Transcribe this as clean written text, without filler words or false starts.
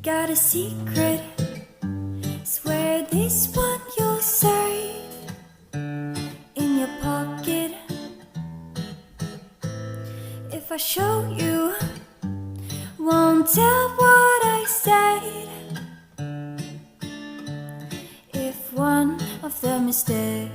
Got a secret, swear this one you'll save in your pocket. If I show you, won't tell what I said. If one of them is dead,